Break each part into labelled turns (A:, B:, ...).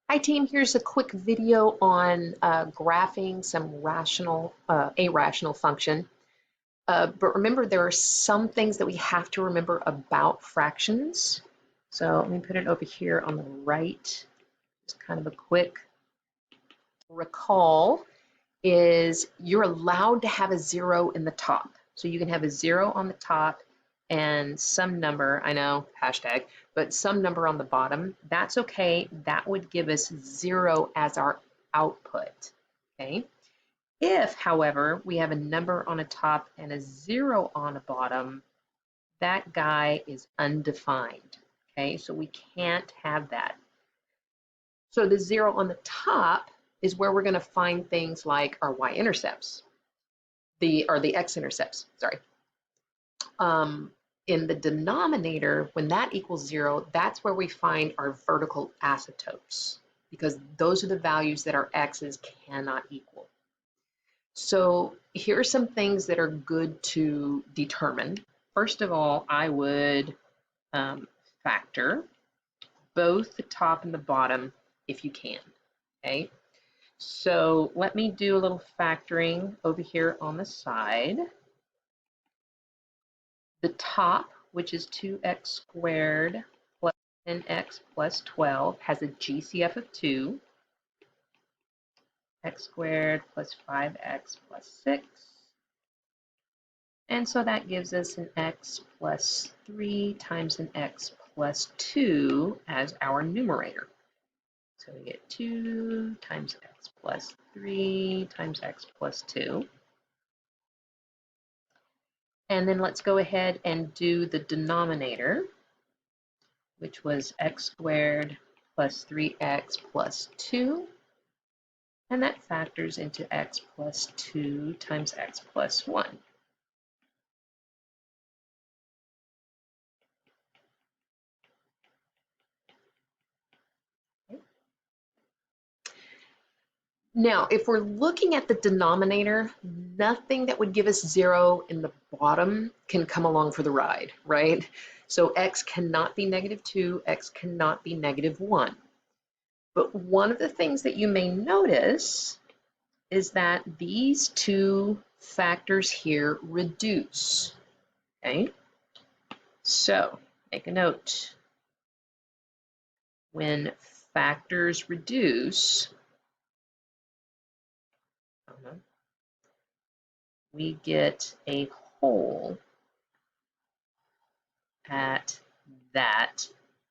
A: Hi team, here's a quick video on graphing some irrational function. But remember, there are some things that we have to remember about fractions. So let me put it over here on the right. Just kind of a quick recall is you're allowed to have a zero in the top. So you can have a zero on the top and some number, I know, hashtag, but some number on the bottom. That's okay. That would give us zero as our output, okay? If, however, we have a number on a top and a zero on a bottom, that guy is undefined, okay? So we can't have that. So the zero on the top is where we're going to find things like our y-intercepts, the x-intercepts, sorry. In the denominator, when that equals zero, that's where we find our vertical asymptotes, because those are the values that our x's cannot equal. So here are some things that are good to determine. First of all, I would factor both the top and the bottom if you can, okay? So let me do a little factoring over here on the side. The top, which is 2x squared plus 10x plus 12, has a GCF of 2. X squared plus 5x plus 6. And so that gives us an x plus 3 times an x plus 2 as our numerator. So we get 2 times x plus 3 times x plus 2. And then let's go ahead and do the denominator, which was x squared plus 3x plus 2. And that factors into x plus 2 times x plus 1. Now, if we're looking at the denominator, nothing that would give us 0 in the bottom can come along for the ride, right? So x cannot be -2, x cannot be -1. But one of the things that you may notice is that these two factors here reduce, okay? So make a note. When factors reduce, we get a whole at that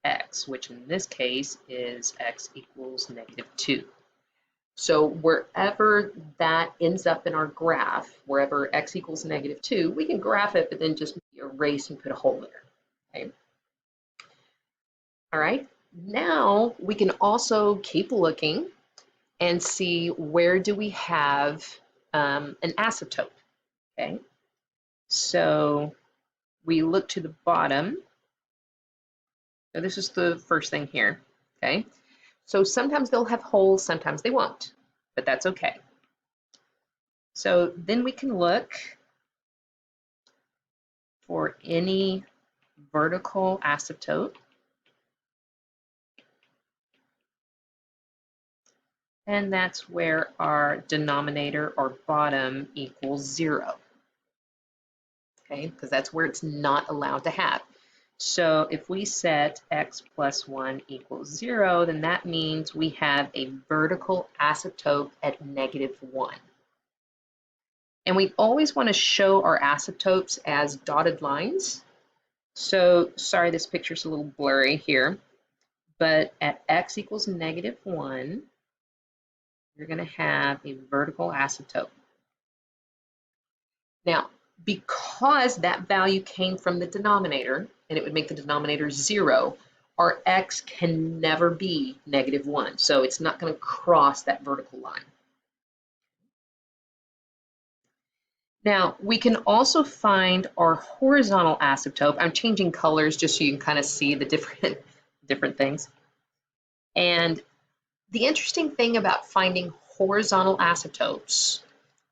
A: x, which in this case is x equals -2. So wherever that ends up in our graph, wherever x equals -2, we can graph it, but then just erase and put a hole there, okay? All right, now we can also keep looking and see where do we have an asymptote, okay? So we look to the bottom. So this is the first thing here, okay? So sometimes they'll have holes, sometimes they won't, but that's okay. So then we can look for any vertical asymptote. And that's where our denominator or bottom equals 0. Okay, because that's where it's not allowed to have. So if we set x plus 1 equals 0, then that means we have a vertical asymptote at -1. And we always want to show our asymptotes as dotted lines. So sorry, this picture's a little blurry here, but at x equals -1, you're going to have a vertical asymptote. Now, because that value came from the denominator, and it would make the denominator 0, our x can never be -1. So it's not going to cross that vertical line. Now, we can also find our horizontal asymptote. I'm changing colors just so you can kind of see the different things. And the interesting thing about finding horizontal asymptotes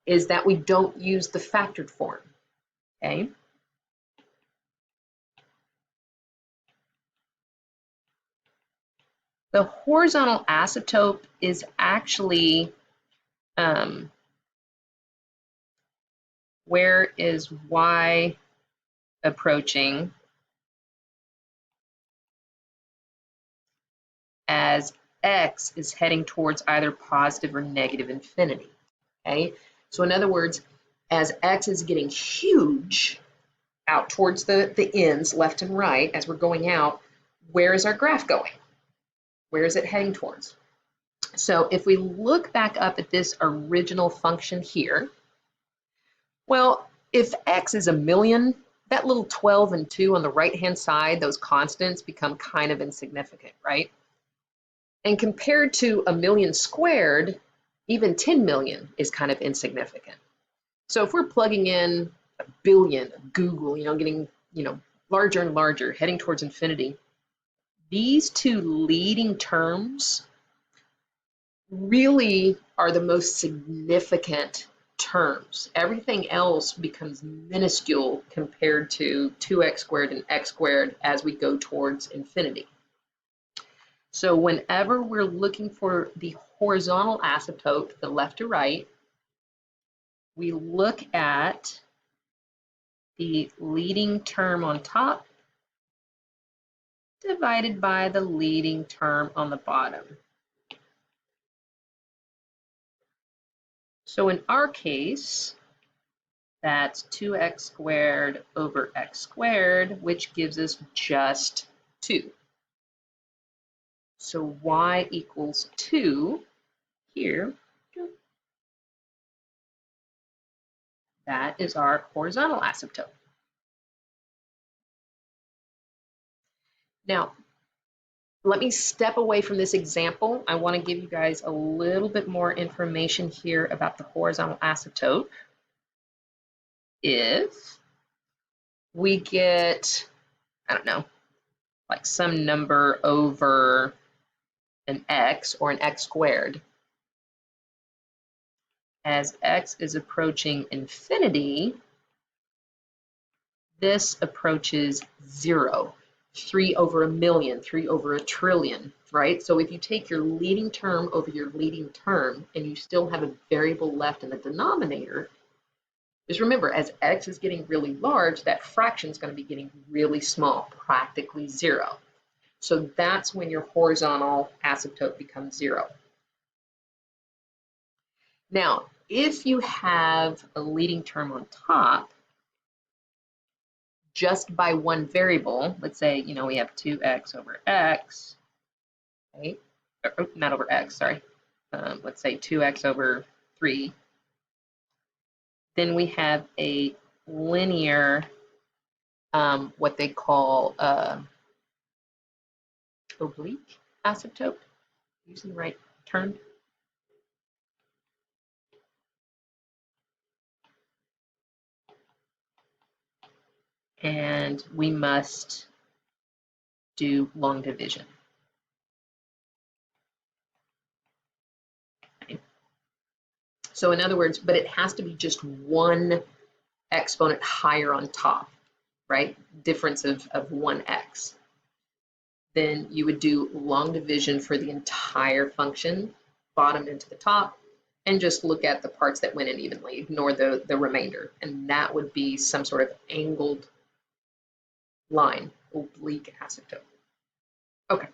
A: is that we don't use the factored form, okay? The horizontal asymptote is actually, where is y approaching as x is heading towards either positive or negative infinity, okay? So in other words, as x is getting huge out towards the ends, left and right, as we're going out, where is our graph going? Where is it heading towards? So if we look back up at this original function here, well, if x is 1,000,000, that little 12 and 2 on the right-hand side, those constants become kind of insignificant, right? And compared to 1,000,000 squared, even 10 million is kind of insignificant. So if we're plugging in 1,000,000,000 of Google, getting, larger and larger, heading towards infinity, these two leading terms really are the most significant terms. Everything else becomes minuscule compared to 2x squared and x squared as we go towards infinity. So whenever we're looking for the horizontal asymptote, the left to right, we look at the leading term on top divided by the leading term on the bottom. So in our case, that's 2x squared over x squared, which gives us just 2. So y equals 2 here. That is our horizontal asymptote. Now, let me step away from this example. I want to give you guys a little bit more information here about the horizontal asymptote. If we get, I don't know, like some number over an x or an x squared, as x is approaching infinity, this approaches 0. 3 over 1,000,000, 3 over 1,000,000,000, right? So if you take your leading term over your leading term and you still have a variable left in the denominator, just remember, as x is getting really large, that fraction is going to be getting really small, practically 0. So that's when your horizontal asymptote becomes 0. Now, if you have a leading term on top, just by one variable, let's say, we have 2x over x, right? Or, not over x, sorry. Let's say 2x over 3. Then we have a linear, what they call oblique asymptote, using the right term. And we must do long division. Okay. So in other words, but it has to be just one exponent higher on top, right? Difference of 1x. Then you would do long division for the entire function, bottom into the top, and just look at the parts that went in evenly, ignore the remainder. And that would be some sort of angled line, oblique asymptote. Okay,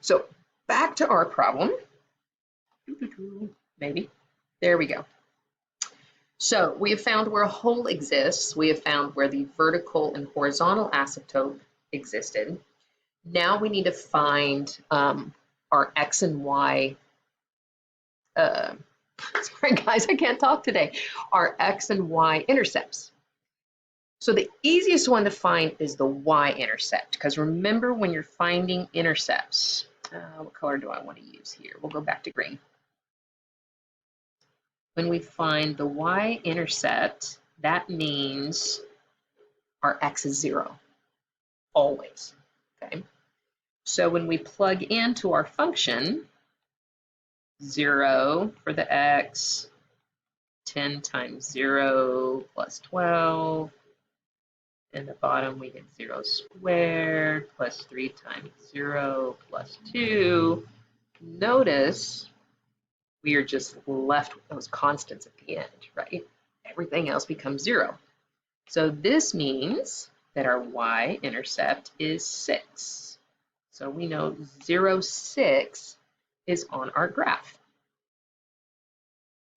A: so back to our problem. Maybe. There we go. So we have found where a hole exists. We have found where the vertical and horizontal asymptote existed. Now we need to find our x and y. Sorry guys, I can't talk today. Our x and y intercepts. So the easiest one to find is the y-intercept, because remember when you're finding intercepts, what color do I want to use here? We'll go back to green. When we find the y-intercept, that means our x is 0, always, okay? So when we plug into our function, 0 for the x, 10 times 0 plus 12, in the bottom we get 0 squared plus 3 times 0 plus 2. notice we are just left with those constants at the end, right? Everything else becomes 0. So this means that our y-intercept is 6. So we know 0, 6 is on our graph.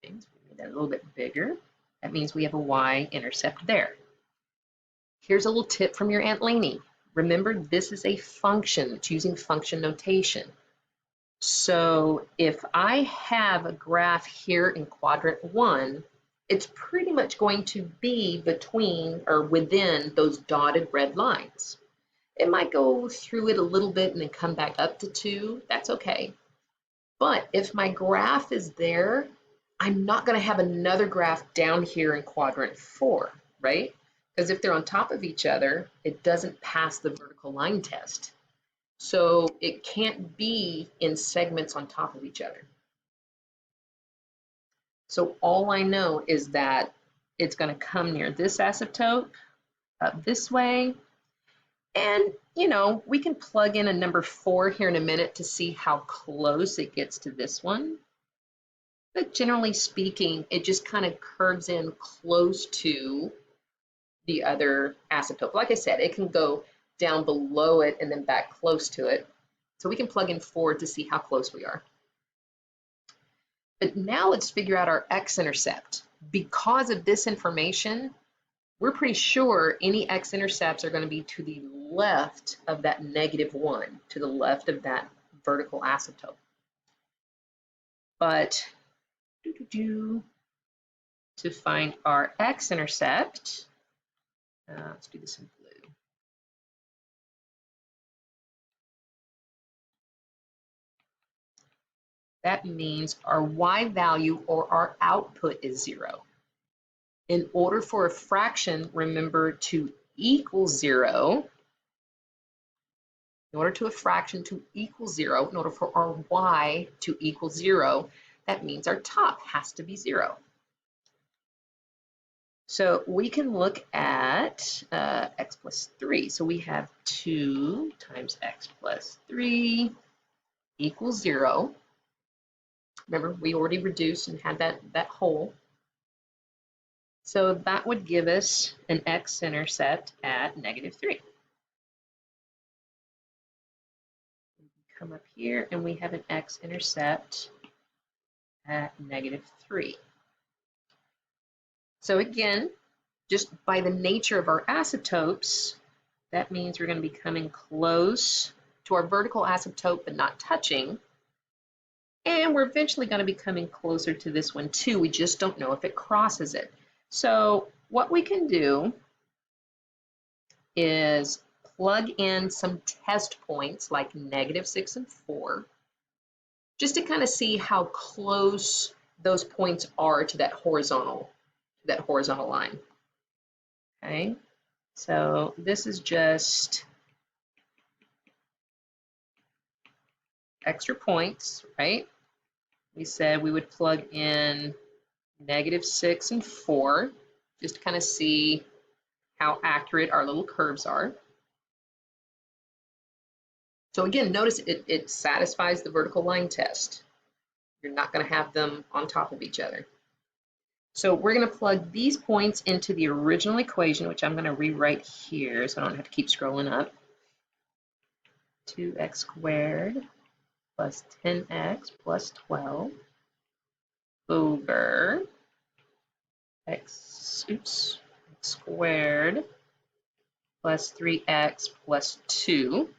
A: We made that a little bit bigger. That means we have a y-intercept there. Here's a little tip from your Aunt Lainey. Remember, this is a function. It's using function notation. So if I have a graph here in quadrant 1, it's pretty much going to be between or within those dotted red lines. It might go through it a little bit and then come back up to 2. That's okay. But if my graph is there, I'm not going to have another graph down here in quadrant 4, right? Because if they're on top of each other, it doesn't pass the vertical line test. So it can't be in segments on top of each other. So all I know is that it's going to come near this asymptote, up this way. And, you know, we can plug in a number 4 here in a minute to see how close it gets to this one. But generally speaking, it just kind of curves in close to the other asymptote. Like I said, it can go down below it and then back close to it. So we can plug in 4 to see how close we are. But now let's figure out our x-intercept. Because of this information, we're pretty sure any x-intercepts are going to be to the left of that -1, to the left of that vertical asymptote. But to find our x-intercept, let's do this in blue. That means our y value or our output is 0. In order for a fraction, remember, to equal 0, in order to a fraction to equal 0, in order for our y to equal 0, that means our top has to be 0. So we can look at x plus 3. So we have 2 times x plus 3 equals 0. Remember, we already reduced and had that whole. So that would give us an x-intercept at -3. Come up here and we have an x-intercept at -3. So again, just by the nature of our asymptotes, that means we're going to be coming close to our vertical asymptote but not touching. And we're eventually going to be coming closer to this one too. We just don't know if it crosses it. So what we can do is plug in some test points like -6 and 4, just to kind of see how close those points are to that horizontal line. Okay, so this is just extra points, right? We said we would plug in -6 and 4, just to kind of see how accurate our little curves are. So again, notice it satisfies the vertical line test. You're not going to have them on top of each other. So we're going to plug these points into the original equation, which I'm going to rewrite here so I don't have to keep scrolling up. 2x squared plus 10x plus 12 over x squared plus 3x plus 2.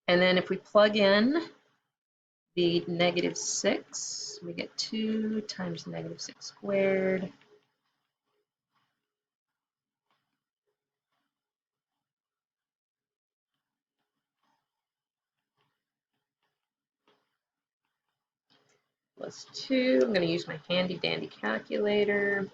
A: And then if we plug in the -6, we get 2 times -6 squared plus 2. I'm going to use my handy dandy calculator.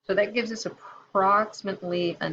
A: So that gives us approximately a